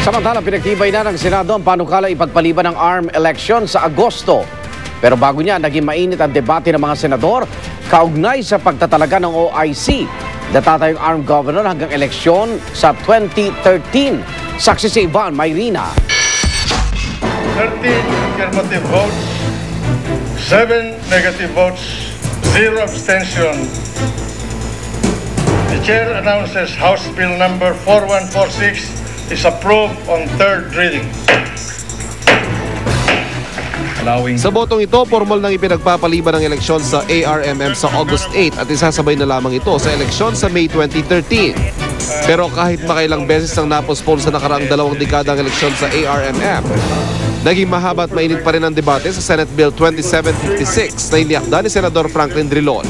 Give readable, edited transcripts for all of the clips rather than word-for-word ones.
Samantala, pinagtibay na ng Senado ang panukala ipagpaliban ng ARM election sa Agosto. Pero bago niya, naging mainit ang debate ng mga senador kaugnay sa pagtatalaga ng OIC. Natatayong ARM governor hanggang eleksyon sa 2013. Saksi si Ivan Mayrina. 30 affirmative votes, 7 negative votes, 0 abstention. The chair announces House Bill number 4146 is approved on third reading. Sa botong ito, formal nang ipinagpapaliban ng eleksyon sa ARMM sa August 8 at isasabay na lamang ito sa eleksyon sa May 2013. Pero kahit makailang beses nang napospone sa nakaraang 2 dekada ang eleksyon sa ARMM, naging mahaba at mainit pa rin ang debate sa Senate Bill 2756 na iniakda ni Senador Franklin Drilon.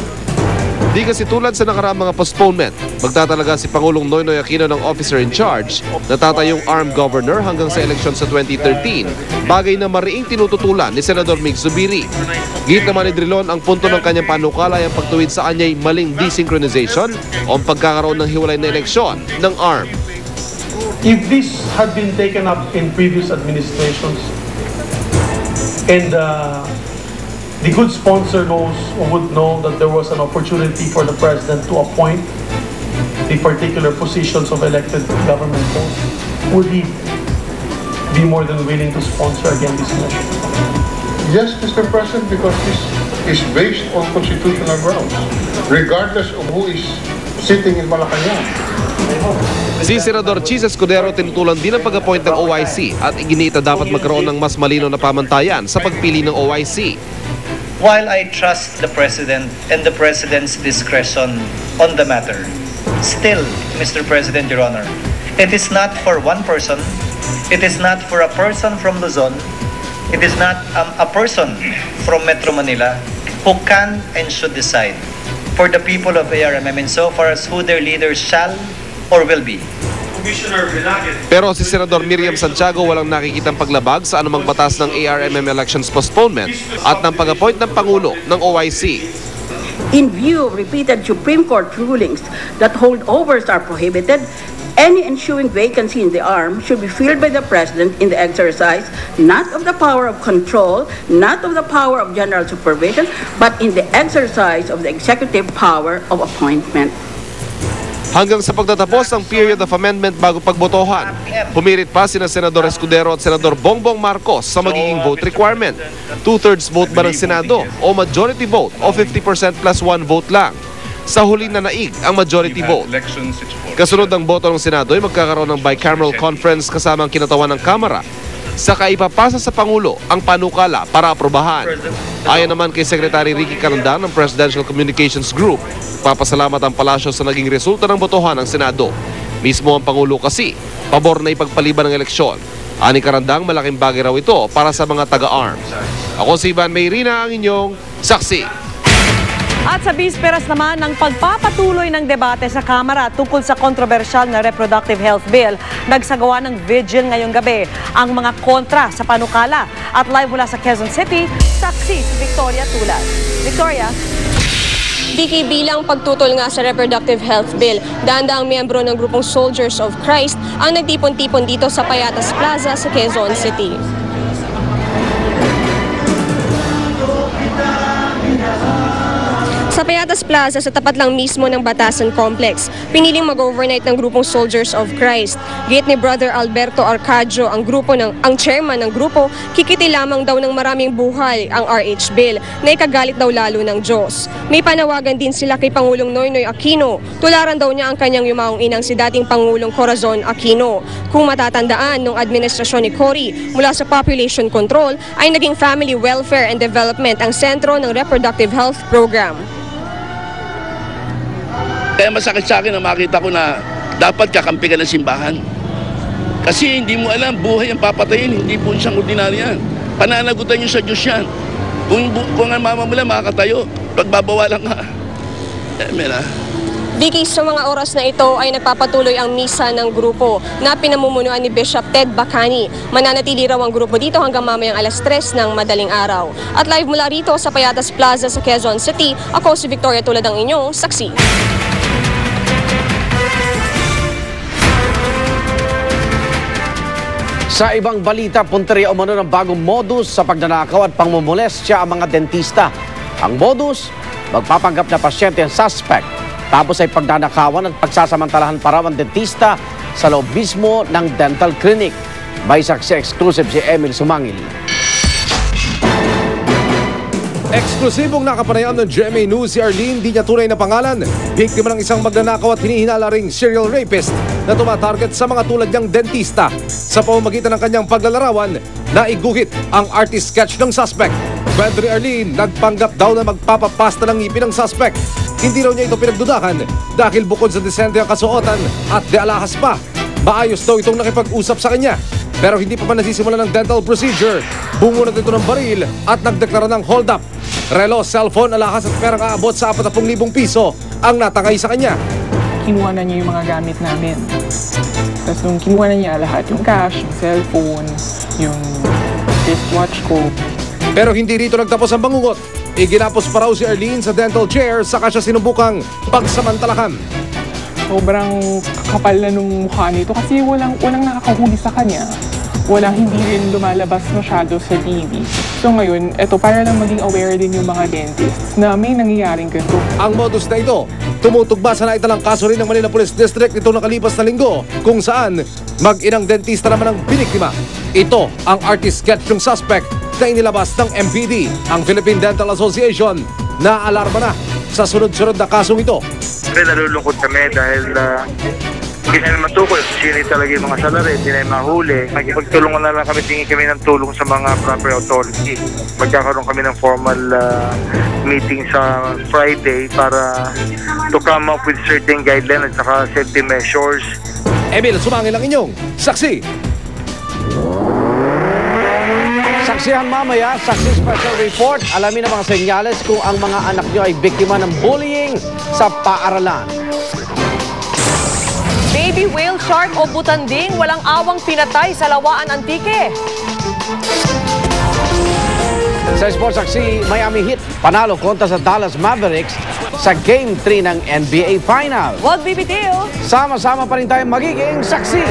Di kasi tulad sa nakaraang mga postponement, magtatalaga si Pangulong Noynoy Aquino ng officer in charge na tatayong ARM governor hanggang sa eleksyon sa 2013, bagay na mariing tinututulan ni Senador Mig Zubiri. Git naman ni Drilon ang punto ng kanyang panukala ay ang pagtuwid sa anya'y maling desynchronization o ang pagkakaroon ng hiwalay na eleksyon ng ARM. If this had been taken up in previous administrations and the good sponsor would know that there was an opportunity for the president to appoint the particular positions of elected government posts, would he be more than willing to sponsor again this measure? Yes, Mr. President, because this is based on constitutional grounds, regardless of who is sitting in Malacanang. Si Senador Chis Escudero tinutulan din ang pag-appoint ng OIC at iginita dapat magkaroon ng mas malinaw na pamantayan sa pagpili ng OIC. While I trust the President and the President's discretion on the matter, still, Mr. President, Your Honor, it is not for one person, it is not for a person from Luzon, it is not a person from Metro Manila who can and should decide for the people of ARMM insofar as who their leaders shall or will be. Pero si Senador Miriam Santiago walang nakikitang paglabag sa anumang batas ng ARMM elections postponement at ng pag-appoint ng Pangulo ng OIC. In view of repeated Supreme Court rulings that holdovers are prohibited, any ensuing vacancy in the ARM should be filled by the President in the exercise not of the power of control, not of the power of general supervision, but in the exercise of the executive power of appointment. Hanggang sa pagtatapos ng period of amendment bago pagbotohan, pumirit pa sina Senador Escudero at Senador Bongbong Marcos sa magiging vote requirement. 2/3 vote ba ng Senado o majority vote o 50% plus 1 vote lang? Sa huli na naig ang majority vote. Kasunod ng boto ng Senado ay magkakaroon ng bicameral conference kasama ang kinatawan ng Kamara. Saka ipapasa sa Pangulo ang panukala para aprobahan. Ayon naman kay Secretary Ricky Carandan ng Presidential Communications Group, papasalamat ang palasyo sa naging resulta ng botohan ng Senado. Mismo ang Pangulo kasi, pabor na ipagpaliban ng eleksyon. Ani Carandang, malaking bagay raw ito para sa mga taga-ARMS. Ako si Ivan Mayrina, ang inyong saksi. At sa bisperas naman ng pagpapatuloy ng debate sa Kamara tungkol sa kontrobersyal na Reproductive Health Bill, nagsagawa ng vigil ngayong gabi ang mga kontra sa panukala. At live mula sa Quezon City, saksi si Victoria Tulas. Victoria? Vicky, bilang pagtutol nga sa Reproductive Health Bill, daang miyembro ng grupong Soldiers of Christ ang nagtipon-tipon dito sa Payatas Plaza sa Quezon City. Sa Payatas Plaza, sa tapat lang mismo ng Batasan Complex, piniling mag-overnight ng grupong Soldiers of Christ. Gate ni Brother Alberto Arcadio, ang chairman ng grupo, kikiti lamang daw ng maraming buhay ang RH Bill na ikagalit daw lalo ng Diyos. May panawagan din sila kay Pangulong Noynoy Aquino. Tularan daw niya ang kanyang yumaong inang si dating Pangulong Corazon Aquino. Kung matatandaan, nung administrasyon ni Cory mula sa Population Control ay naging Family Welfare and Development ang sentro ng Reproductive Health Program. Kaya masakit sa akin na makita ko na dapat kakampi ka ng simbahan. Kasi hindi mo alam, buhay ang papatayin, hindi po siyang ordinaryo yan. Pananagutan nyo sa Diyos yan. Kung ang mama mo lang makakatayo, pagbabawalan ka. Vicky, sa mga oras na ito ay nagpapatuloy ang misa ng grupo na pinamumunuan ni Bishop Ted Bacani. Mananatili raw ang grupo dito hanggang mamayang 3:00 ng madaling araw. At live mula rito sa Payatas Plaza sa Quezon City, ako si Victoria Tulad ang inyong saksi. Sa ibang balita, punteriya umano ng bagong modus sa pagnanakaw at pangmumolestya ang mga dentista. Ang modus, magpapanggap na pasyente ang suspect. Tapos ay pagnanakawan at pagsasamantalahan pa raw ang dentista sa loob mismo ng dental clinic. May saksi exclusive si Emil Sumangil. Eksklusibong nakapanayam ng GMA News si Arlene, di niya tunay na pangalan. Biktima ng isang magnanakaw at hinihinala ring serial rapist na tumatarget sa mga tulad niyang dentista. Sa pamamagitan ng kanyang paglalarawan, naiguhit ang artist sketch ng suspect. Kwento ni Arlene, nagpanggap daw na magpapapasta ng ngipin ng suspect. Hindi raw niya ito pinagdudahan dahil bukod sa desente ang kasuotan at de alahas pa, maayos daw itong nakipag-usap sa kanya. Pero hindi pa nasisimula ng dental procedure. Bumunot ito ng baril at nagdeklara ng hold up. Relo, cellphone, alahas at perang aabot sa 40,000 piso ang natangay sa kanya. Kinuha na niya yung mga gamit namin. Tapos nung kinuha na niya lahat, yung cash, yung cellphone, yung wristwatch ko. Pero hindi rito nagtapos ang bangungot. Iginapos pa raw si Arlene sa dental chair saka siya sinubukang pagsamantalakan. Sobrang kapal na nung mukha nito kasi walang nakakahuli sa kanya. Hindi rin lumalabas masyado sa TV. So ngayon, eto para lang maging aware din yung mga dentists na may nangyayaring ganito. Ang modus na ito, tumutugma sa naitalang kaso rin ng Manila Police District nitong nakalipas na linggo kung saan mag-inang dentista naman ang biniktima. Ito ang artist sketch ng suspect na inilabas ng MPD, ang Philippine Dental Association, na alarma na sa sunod-sunod na kasong ito. Nalulungkot kami dahil hindi na matukoy sino talaga yung mga salarin, hindi na mahuli. Magpagtulungan na lang kami, tingin kami ng tulong sa mga proper authority. Magkakaroon kami ng formal meeting sa Friday para to come up with certain guidelines at saka safety measures. Emil Sumangil ang inyong saksi. Saksihan mamaya, saksi special report. Alamin ang mga senyales kung ang mga anak nyo ay biktima ng bullying sa paaralan. Baby whale shark o butanding, walang awang pinatay sa Lawaan Antique. Sa sports saksi, Miami Heat panalo kontra sa Dallas Mavericks sa Game 3 ng NBA Final. Wag bibitiw. Sama-sama pa rin tayo magiging saksi.